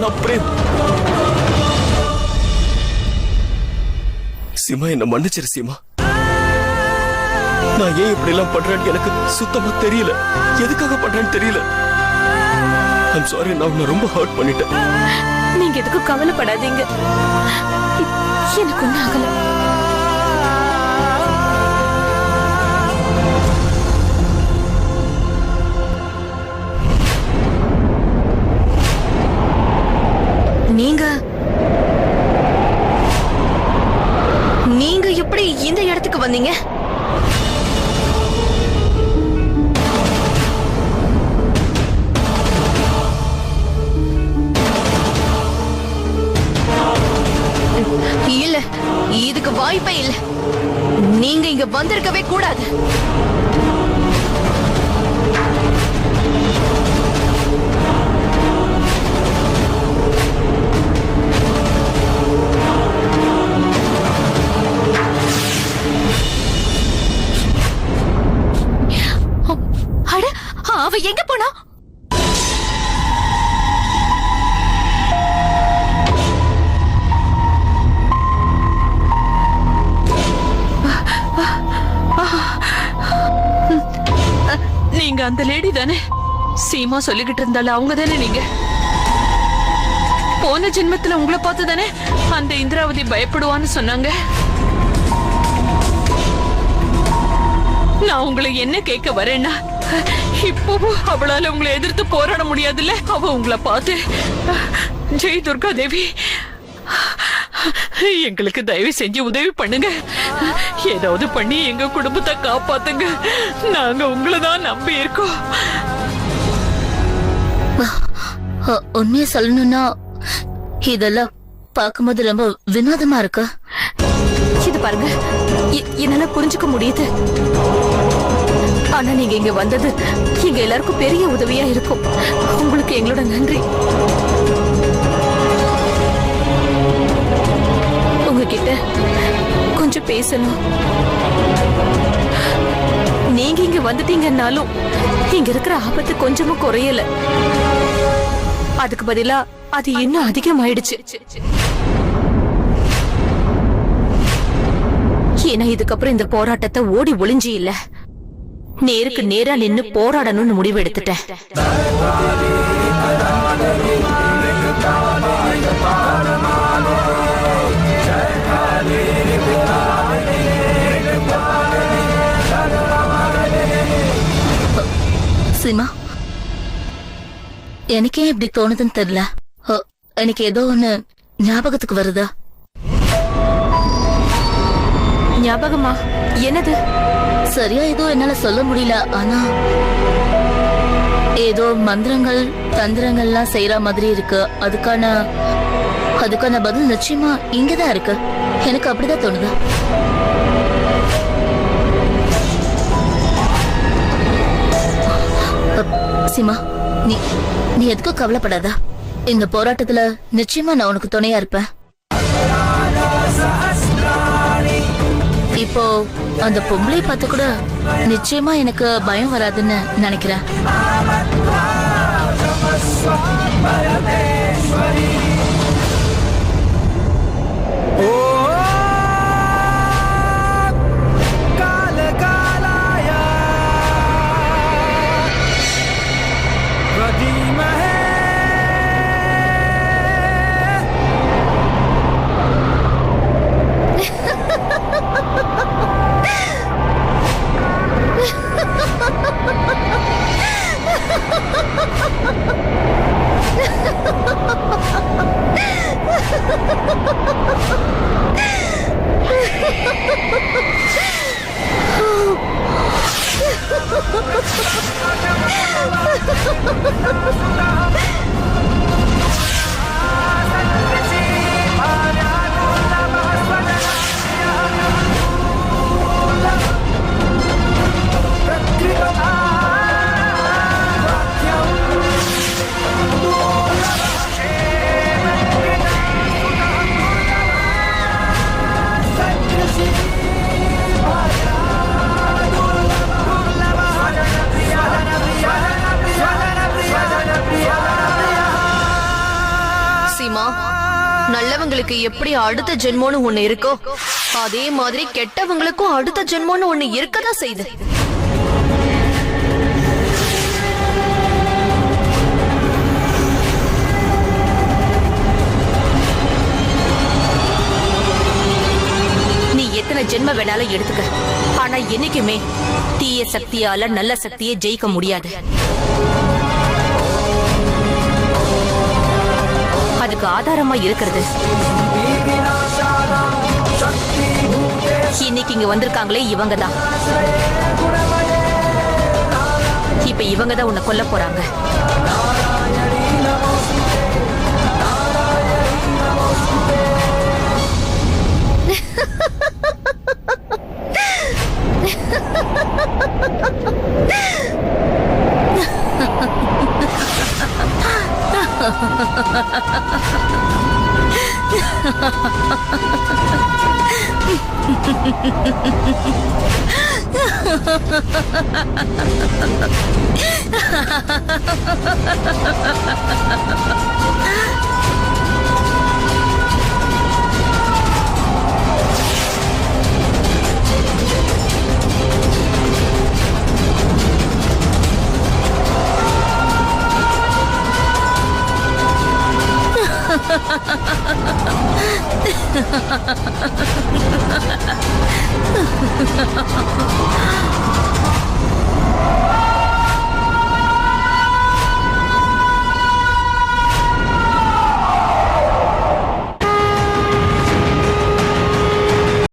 தான் பிரேம். சீமா, என்ன மன்னிச்சிரு சீமா. நான் ஏன் இப்படி எல்லாம் பண்றேன்னு எனக்கு சுத்தமா தெரியல. எதுக்காக பண்றேன்னு தெரியல. ஐம் சாரி, நான் உன்னை ரொம்ப ஹர்ட் பண்ணிட்டேன். நீங்க எதுக்கும் கவலைப்படாதீங்க. எனக்கு ஒன்னும் ஆகல. நீங்க எப்படி இந்த இடத்துக்கு வந்தீங்க? இல்ல, இதுக்கு வாய்ப்பே இல்ல. நீங்க இங்க வந்திருக்கவே கூடாது. அட, அவ எங்க போனா? நீங்க அந்த லேடி தானே? சீமா சொல்லிக்கிட்டு இருந்தால அவங்க தானே நீங்க? போன ஜென்மத்துல உங்களை பார்த்து தானே அந்த இந்திராவதி பயப்படுவான்னு சொன்னாங்க. நான் உங்களை என்ன கேட்க வரேன்னா, இப்பவும் அவளால உங்களை எதிர்த்து போராட முடியாதுல்ல? அவ உங்களை பார்த்து, ஜெய் துர்கா தேவி, எங்களுக்கு தயவு செஞ்சு உதவி பண்ணுங்க, ஏதாவது பண்ணி எங்க குடும்பத்தை காப்பாத்துங்க, நாங்க உங்களை தான் நம்பி இருக்கோம். உண்மையை சொல்லணும்னா இதெல்லாம் பார்க்கும்போது ரொம்ப வினோதமா இருக்கு. இது பாருங்க, என்னால புரிஞ்சுக்க முடியுது. ஆனா நீங்க இங்க வந்தது எங்க எல்லாருக்கும் பெரிய உதவியா இருக்கும். உங்களுக்கு எங்களோட நன்றி. உங்ககிட்ட கொஞ்சம் பேசணும். நீங்க இங்க வந்துட்டீங்கன்னாலும் இங்க இருக்கிற ஆபத்து கொஞ்சமும் குறையல. அதுக்கு பதிலா அது இன்னும் அதிகமாயிடுச்சு. ஏன்னா இதுக்கப்புறம் இந்த போராட்டத்தை ஓடி ஒளிஞ்சி இல்ல, நேருக்கு நேரா நின்னு போராடணும்னு முடிவு எடுத்துட்டேன். சீமா, எனக்கே இப்படி தோணுதுன்னு தெரியல. எனக்கு ஏதோ ஒண்ணு ஞாபகத்துக்கு வருதா? ஞாபகமா? என்னது? சரியா ஏதோ என்னால சொல்ல முடியல. ஆனா ஏதோ மந்திரங்கள் தந்திரங்கள்லாம் செய்யற மாதிரி இருக்கு. அதுக்கான பதில் நிச்சயமா இங்கதான் இருக்கு. எனக்கு அப்படிதான் தோணுது. சீமா, நீ எதுக்கும் கவலைப்படாதா. இந்த போராட்டத்துல நிச்சயமா நான் உனக்கு துணையா இருப்பேன். இப்போ அந்த பொம்பளை பார்த்து கூட நிச்சயமா எனக்கு பயம் வராதுன்னு நினைக்கிறேன். நல்லவங்களுக்கு எப்படி அடுத்த ஜென்மோன்னு ஒண்ணு இருக்கோ அதே மாதிரி கெட்டவங்களுக்கும் அடுத்த ஜென்மோன்னு ஒண்ணு இருக்கதான் செய்யுது. நீ எத்தனை ஜென்ம வேணாலும் எடுத்துக்க, ஆனா என்னைக்குமே தீய சக்தியால நல்ல சக்தியை ஜெயிக்க முடியாது. அதுக்கு ஆதாரமா இருக்கிறது இன்னைக்கு இங்க வந்திருக்காங்களே இவங்கதான். இப்ப இவங்கதான் உன்னை கொல்ல போறாங்க.